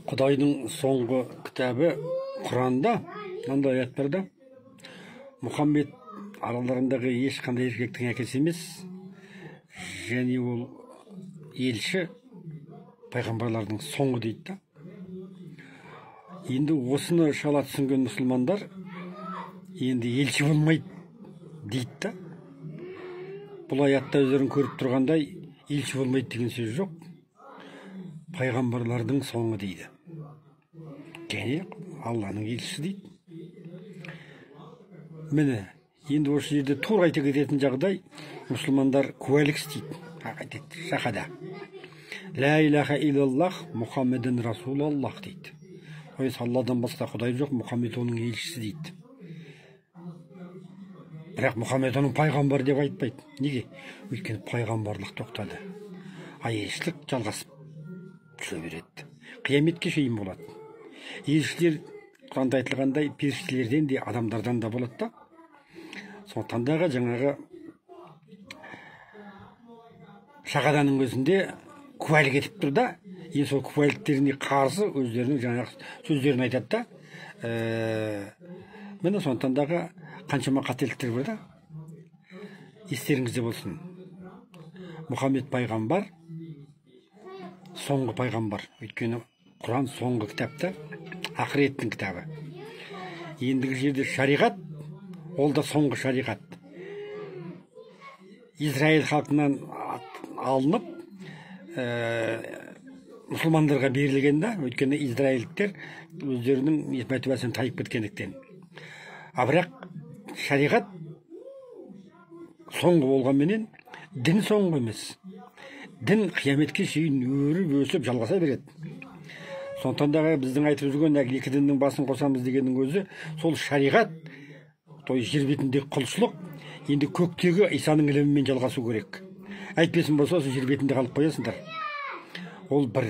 Құдайдың соңғы кітабы Құранда мынандай аят бар да: Мұхаммед араларындағы ешқандай еркектің әкесі емес, және ол елші, пайғамбарлардың соңғы дейді да. Енді осыны шала түсінген мұсылмандар енді елші болмайды дейді да. Бұл аятта өздерін көріп тұрғандай елші болмайды деген сөз жоқ. Пайғамбарлардың соңы дейді. Және Алланың елшісі дейді. Міне, енді осы жерде тура айта кететін жағдай, мұсылмандар куәлік істейді. Айтады, шахада. Ла илаха илаллах Мұхаммеден Расулаллах дейді. Алладан басқа Құдай жоқ, Мұхаммед оның елшісі дейді. Бірақ Мұхаммед оның пайғамбар деп айтпайды. Неге? Өйткені пайғамбарлық тоқтады. Елшілік жалғасып жүре береді. Қияметке шейін болады. Елшілер Құранда айтылғандай періштелерден де адамдардан да болады да. Сондықтан дағы жаңағы шахаданың өзінде куәлік етіп тұр да. Енді сол куәліктеріне қарсы өздерінің жаңағы сөздерін айтады да. Міне сондықтан дағы қаншама қателіктер бар да. Естеріңізде болсын. Мұхаммед пайғамбар соңғы пайғамбар. Өйткені Құран соңғы кітапта, ақыреттің кітабы. Ендігі жерде шариғат, ол да соңғы шариғат. Израиль халқынан алынып, мұсылмандарға берілген да. Өйткені израильдіктер өздерінің мәртебесінен тайып кеткендіктен. Бірақ шариғат соңғы болғанменен дін соңғы емес. Дін қияметке шейін өріп өсіп жалғаса береді. Сондықтан да біздің айтып жүрген екі діннің басын қосамыз дегеннің өзі сол шариғат, жер бетіндегі құлшылық енді көктегі Исаның ілімімен жалғасу керек. Әйтпесін болса осы жер бетінде қалып қоясыңдар. Ол бір.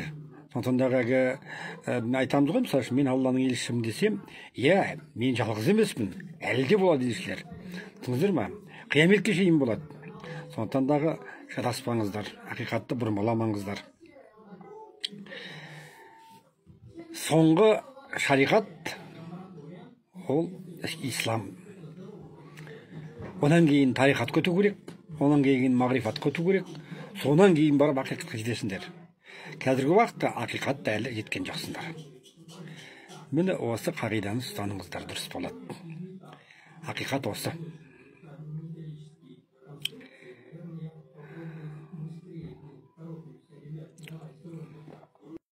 Сондықтан да айтамыз ғой, мысалы, мен Алланың елшісімін десем, мен жалғыз емеспін, әлі де болады елшілер. Түсіндіңіздер ме? Қияметке шейін болады. Сондықтан дағы шатаспаңыздар, ақиқатты бұрмаламаңыздар. Соңғы шариғат ол ислам. Онан кейін тарихат көту керек, онан кейін мағрифат көту керек, сонан кейін барып ақиқатқа жетесіңдер. Қазіргі уақытта ақиқатта әлі жеткен жоқсыңдар. Міне осы қағиданы ұстаныңыздар, дұрыс болады. Ақиқат осы.